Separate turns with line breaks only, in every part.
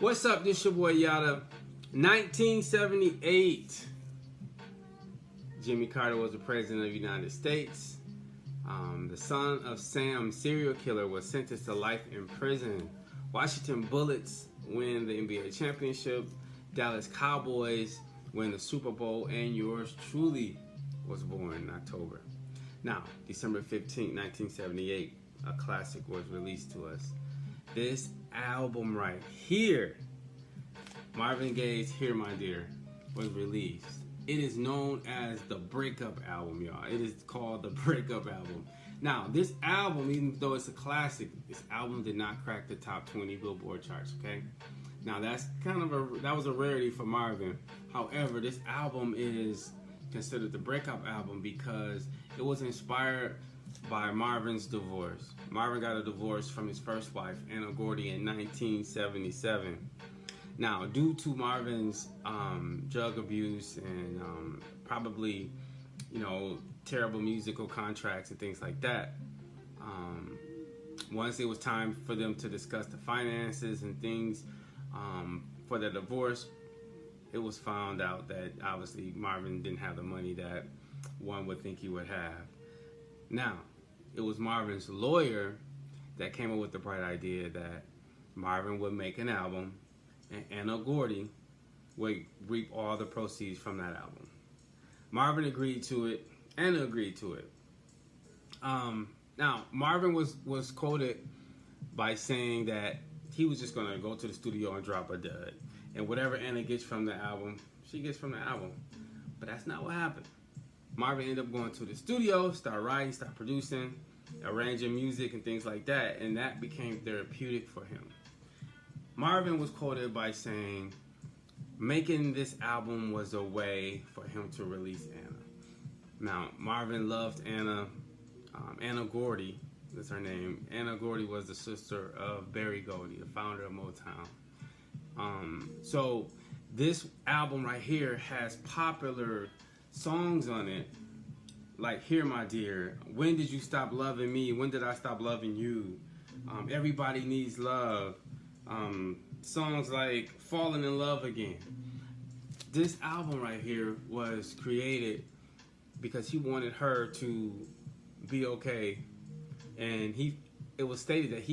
What's up? This your boy Yatta. 1978. Jimmy Carter was the president of the United States. The son of Sam, serial killer, was sentenced to life in prison. Washington Bullets win the NBA championship. Dallas Cowboys win the Super Bowl, and yours truly was born in October. Now, December 15, 1978, a classic was released to us. This album right here, Marvin Gaye's Here My Dear, was released. It is known as the breakup album, y'all. It is called the breakup album. Now, this album, even though it's a classic, this album did not crack the top 20 Billboard charts, okay? Now, that's that was a rarity for Marvin. However, this album is considered the breakup album because it was inspired by Marvin's divorce. Marvin got a divorce from his first wife, Anna Gordy, in 1977. Now, due to Marvin's drug abuse and probably, terrible musical contracts and things like that, once it was time for them to discuss the finances and things for their divorce, it was found out that obviously Marvin didn't have the money that one would think he would have. Now, it was Marvin's lawyer that came up with the bright idea that Marvin would make an album and Anna Gordy would reap all the proceeds from that album. Marvin agreed to it. Anna agreed to it. Now, Marvin was quoted by saying that he was just going to go to the studio and drop a dud. And whatever Anna gets from the album, she gets from the album. But that's not what happened. Marvin ended up going to the studio, start writing, start producing, arranging music and things like that. And that became therapeutic for him. Marvin was quoted by saying, making this album was a way for him to release Anna. Now, Marvin loved Anna. Anna Gordy is her name. Anna Gordy was the sister of Berry Gordy, the founder of Motown. So this album right here has popular songs on it, like Here My Dear, When Did You Stop Loving Me, When Did I Stop Loving You, Everybody Needs Love, songs like Falling in Love Again. This album right here was created because he wanted her to be okay, and it was stated that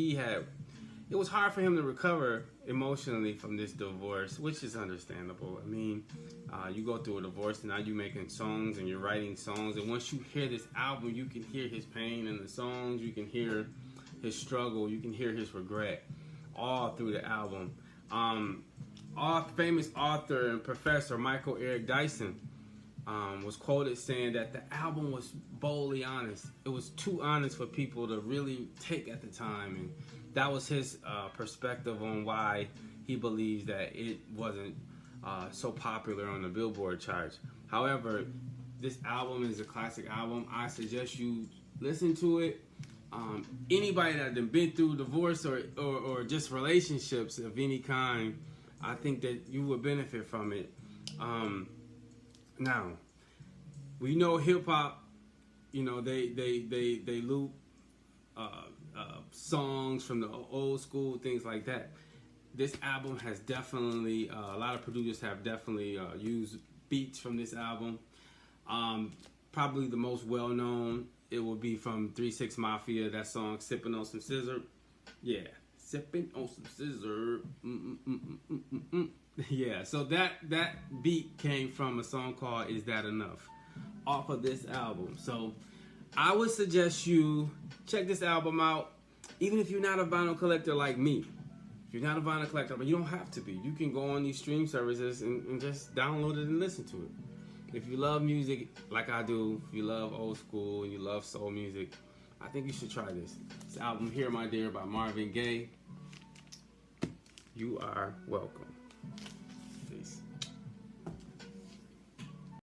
it was hard for him to recover emotionally from this divorce, which is understandable. I mean, you go through a divorce and now you're making songs and you're writing songs, and once you hear this album, you can hear his pain in the songs, you can hear his struggle, you can hear his regret all through the album. Famous author and professor Michael Eric Dyson was quoted saying that the album was boldly honest. It was too honest for people to really take at the time, and that was his perspective on why he believes that it wasn't so popular on the Billboard charts. However, this album is a classic album. I suggest you listen to it. Anybody that has been through divorce or just relationships of any kind, I think that you would benefit from it. Now, we know hip hop. They loop songs from the old school, things like that. This album has definitely a lot of producers have definitely used beats from this album. Probably the most well known, it will be from 3 6 Mafia, that song Sippin' on Some Scissor. Yeah, sipping on some scissor. Yeah, so that beat came from a song called Is That Enough, off of this album. So I would suggest you check this album out, even if you're not a vinyl collector like me. If you're not a vinyl collector, but you don't have to be. You can go on these stream services and just download it and listen to it. If you love music like I do, if you love old school and you love soul music, I think you should try this. This album, Here My Dear, by Marvin Gaye. You are welcome.